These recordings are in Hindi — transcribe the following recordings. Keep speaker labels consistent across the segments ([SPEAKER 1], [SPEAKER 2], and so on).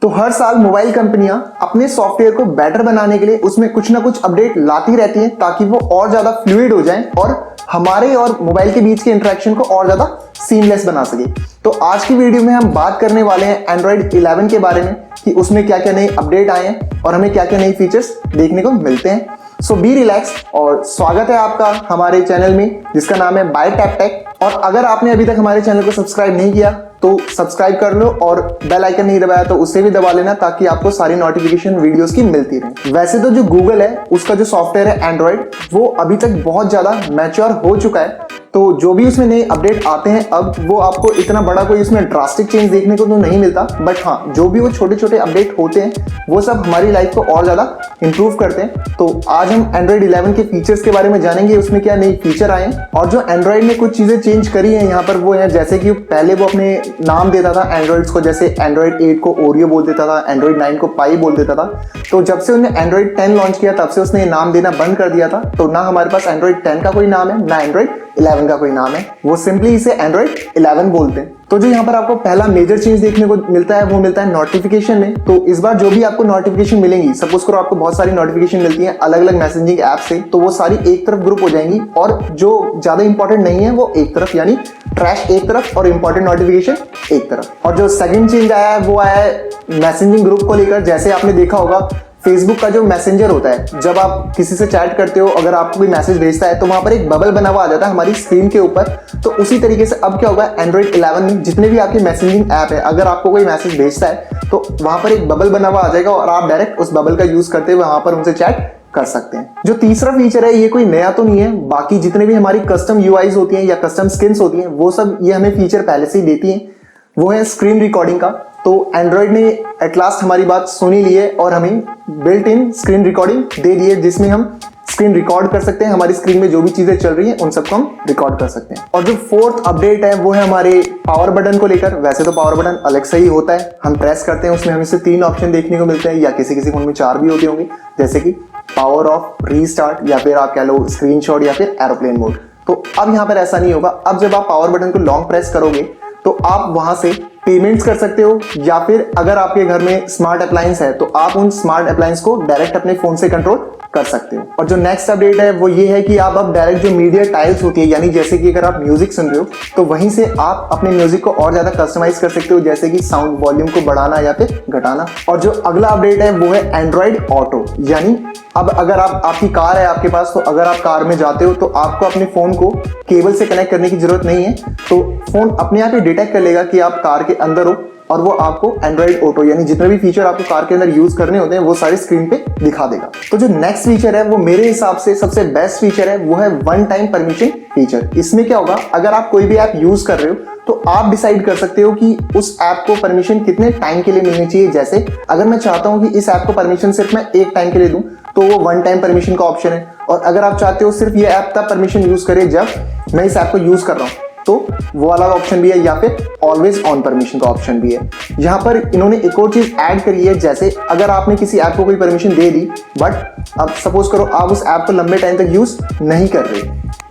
[SPEAKER 1] तो हर साल मोबाइल कंपनियां अपने सॉफ्टवेयर को बेटर बनाने के लिए उसमें कुछ ना कुछ अपडेट लाती रहती हैं ताकि वो और ज्यादा फ्लूइड हो जाएं और हमारे और मोबाइल के बीच के इंटरेक्शन को और ज्यादा सीमलेस बना सके। तो आज की वीडियो में हम बात करने वाले हैं एंड्रॉइड 11 के बारे में कि उसमें क्या क्या नए अपडेट आए हैं और हमें क्या क्या नए फीचर्स देखने को मिलते हैं। सो बी रिलैक्स और स्वागत है आपका हमारे चैनल में जिसका नाम है बाय टैप टेक। और अगर आपने अभी तक हमारे चैनल को सब्सक्राइब नहीं किया तो सब्सक्राइब कर लो और बेल आइकन नहीं दबाया तो उसे भी दबा लेना ताकि आपको सारी नोटिफिकेशन वीडियोस की मिलती रहे। वैसे तो जो गूगल है उसका जो सॉफ्टवेयर है एंड्रॉइड वो अभी तक बहुत ज्यादा मैच्योर हो चुका है, तो जो भी उसमें नए अपडेट आते हैं अब वो आपको इतना बड़ा कोई उसमें ड्रास्टिक चेंज देखने को तो नहीं मिलता, बट हाँ जो भी वो छोटे छोटे अपडेट होते हैं वो सब हमारी लाइफ को और ज्यादा इंप्रूव करते हैं। तो आज हम एंड्रॉइड 11 के फीचर्स के बारे में जानेंगे, उसमें क्या नई फीचर आए हैं और जो एंड्रॉइड ने कुछ चीजें चेंज करी हैं यहाँ पर वो है जैसे कि पहले वो अपने नाम देता था एंड्रॉइड्स को, जैसे एंड्रॉइड 8 को ओरियो बोल देता था, एंड्रॉइड 9 को पाई बोल देता था। तो जब से उन्होंने एंड्रॉइड 10 लॉन्च किया तब से उसने नाम देना बंद कर दिया था, तो ना हमारे पास एंड्रॉइड 10 का कोई नाम है ना एंड्रॉइड 11 का कोई नाम है, वो सिंपली इसे एंड्रॉइड 11 बोलते हैं। तो जो यहाँ पर आपको पहला मेजर चेंज देखने को मिलता है वो मिलता है नोटिफिकेशन में। तो इस बार जो भी आपको नोटिफिकेशन मिलेंगी, सपोज करो आपको बहुत सारी नोटिफिकेशन मिलती है अलग अलग मैसेजिंग ऐप से, तो वो सारी एक तरफ ग्रुप हो जाएंगी और जो ज्यादा इंपॉर्टेंट नहीं है वो एक तरफ, यानी ट्रैश एक तरफ और इंपॉर्टेंट नोटिफिकेशन एक तरफ। और जो सेकंड चेंज आया है वो आया है मैसेजिंग ग्रुप को लेकर। जैसे आपने देखा होगा फेसबुक का जो मैसेंजर होता है, जब आप किसी से चैट करते हो अगर आपको कोई मैसेज भेजता है तो वहां पर एक बबल बना हुआ आ जाता है हमारी स्क्रीन के ऊपर। तो उसी तरीके से अब क्या होगा एंड्रॉइड 11 में जितने भी आपके मैसेजिंग ऐप है, अगर आपको कोई मैसेज भेजता है तो वहां पर एक बबल बना हुआ आ जाएगा और आप डायरेक्ट उस बबल का यूज करते हुए वहां पर उनसे चैट कर सकते हैं। जो तीसरा फीचर है ये कोई नया तो नहीं है, बाकी जितने भी हमारी कस्टम यूआईज होती हैं या कस्टम स्किन्स होती हैं वो सब ये हमें फीचर पहले से ही देती हैं। वो है स्क्रीन रिकॉर्डिंग का। तो एंड्रॉइड ने एट लास्ट हमारी बात सुनी ली है और हमें बिल्ट इन स्क्रीन रिकॉर्डिंग दे दी है जिसमें हम स्क्रीन रिकॉर्ड कर सकते हैं, हमारी स्क्रीन में जो भी चीजें चल रही हैं उन सबको हम रिकॉर्ड कर सकते हैं। और जो फोर्थ अपडेट है वो है हमारे पावर बटन को लेकर। वैसे तो पावर बटन अलग से ही होता है, हम प्रेस करते हैं उसमें हमें से 3 ऑप्शन देखने को मिलते हैं या किसी किसी फोन में 4 भी होते होंगे, जैसे कि पावर ऑफ, रीस्टार्ट या फिर आप कह लो स्क्रीनशॉट या फिर एरोप्लेन मोड। तो अब यहाँ पर ऐसा नहीं होगा, अब जब आप पावर बटन को लॉन्ग प्रेस करोगे तो आप वहां से पेमेंट्स कर सकते हो या फिर अगर आपके घर में स्मार्ट अप्लायंस है तो आप उन स्मार्ट अप्लायंस को डायरेक्ट अपने फोन से कंट्रोल कर सकते हो। और जो नेक्स्ट अपडेट है वो ये है कि आप अब डायरेक्ट जो मीडिया टाइल्स होती है, यानी जैसे कि अगर आप म्यूजिक सुन रहे हो तो वहीं से आप अपने म्यूजिक को और ज्यादा कस्टमाइज कर सकते हो, जैसे कि साउंड वॉल्यूम को बढ़ाना या फिर घटाना। और जो अगला अपडेट है वो है एंड्रॉइड ऑटो, यानी अब अगर आपकी कार है आपके पास तो अगर आप कार में जाते हो तो आपको अपने फोन को केबल से कनेक्ट करने की जरूरत नहीं है, तो फोन अपने आप ही डिटेक्ट कर लेगा कि आप कार के अंदर हो और वो आपको एंड्रॉइड ऑटो यानी जितने भी फीचर आपको कार के अंदर यूज करने होते हैं वो सारी स्क्रीन पे दिखा देगा। तो जो नेक्स्ट फीचर है वो मेरे हिसाब से सबसे बेस्ट फीचर है वो है वन टाइम परमिशन फीचर। इसमें क्या होगा, अगर आप कोई भी ऐप यूज कर रहे हो तो आप डिसाइड कर सकते हो कि उस ऐप को परमिशन कितने टाइम के लिए मिलनी चाहिए। जैसे अगर मैं चाहता हूं कि इस ऐप को परमिशन सिर्फ मैं एक टाइम के लिए दूं तो वो वन टाइम परमिशन का ऑप्शन है, और अगर आप चाहते हो सिर्फ ये ऐप तब परमिशन यूज करे जब मैं इस ऐप को यूज कर रहा हूं तो वो वाला ऑप्शन भी है, या फिर ऑलवेज ऑन परमिशन का ऑप्शन भी है। यहाँ पर इन्होंने एक और चीज ऐड करी है, जैसे अगर आपने किसी ऐप को कोई परमिशन दे दी बट अब सपोज करो आप उस ऐप को लंबे टाइम तक यूज नहीं कर रहे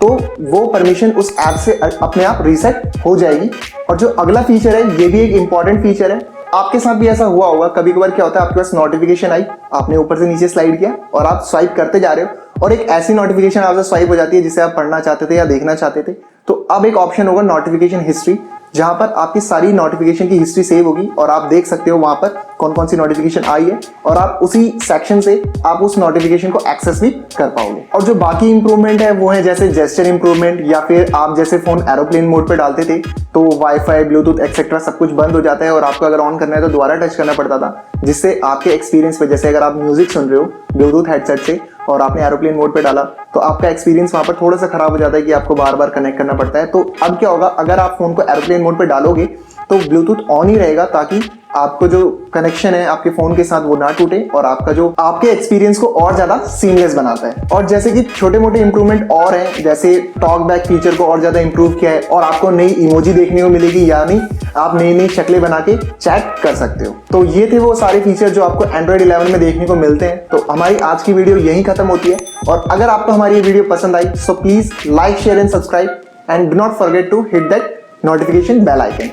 [SPEAKER 1] तो वो परमिशन उस ऐप से अपने आप रीसेट हो जाएगी। और जो अगला फीचर है ये भी एक इंपॉर्टेंट फीचर है, आपके साथ भी ऐसा हुआ होगा कभी कभार। क्या होता है आपके पास नोटिफिकेशन आई, आपने ऊपर से नीचे स्लाइड किया और आप स्वाइप करते जा रहे हो और एक ऐसी नोटिफिकेशन आपसे स्वाइप हो जाती है जिसे आप पढ़ना चाहते थे या देखना चाहते थे, तो अब एक ऑप्शन होगा नोटिफिकेशन हिस्ट्री, जहां पर आपकी सारी नोटिफिकेशन की हिस्ट्री सेव होगी और आप देख सकते हो वहां पर कौन कौन सी नोटिफिकेशन आई है और आप उसी सेक्शन से आप उस नोटिफिकेशन को एक्सेस भी कर पाओगे। और जो बाकी इंप्रूवमेंट है वो है जैसे जेस्चर इंप्रूवमेंट, या फिर आप जैसे फोन एरोप्लेन मोड पे डालते थे तो वाईफाई, ब्लूटूथ एक्सेट्रा सब कुछ बंद हो जाता है और आपको अगर ऑन करना है तो दोबारा टच करना पड़ता था, जिससे आपके एक्सपीरियंस पे, जैसे अगर आप म्यूजिक सुन रहे हो ब्लूटूथ हेडसेट से और आपने एरोप्लेन मोड पे डाला तो आपका एक्सपीरियंस वहां पर थोड़ा सा खराब हो जाता है कि आपको बार बार कनेक्ट करना पड़ता है। तो अब क्या होगा, अगर आप फोन को एरोप्लेन मोड पे डालोगे तो ब्लूटूथ ऑन ही रहेगा ताकि आपको जो कनेक्शन है आपके फोन के साथ वो ना टूटे और आपका जो आपके एक्सपीरियंस को और ज्यादा सीमलेस बनाता है। और जैसे कि छोटे मोटे इंप्रूवमेंट और हैं, जैसे टॉक बैक फीचर को और ज्यादा इंप्रूव किया है और आपको नई इमोजी देखने को मिलेगी, यानी आप नई नई शक्लें बना के चैट कर सकते हो। तो ये थे वो सारे फीचर जो आपको एंड्रॉइड 11 में देखने को मिलते हैं। तो हमारी आज की वीडियो यहीं खत्म होती है, और अगर आपको हमारी ये वीडियो पसंद आई so please like, share and subscribe, and do not forget to hit that notification bell icon.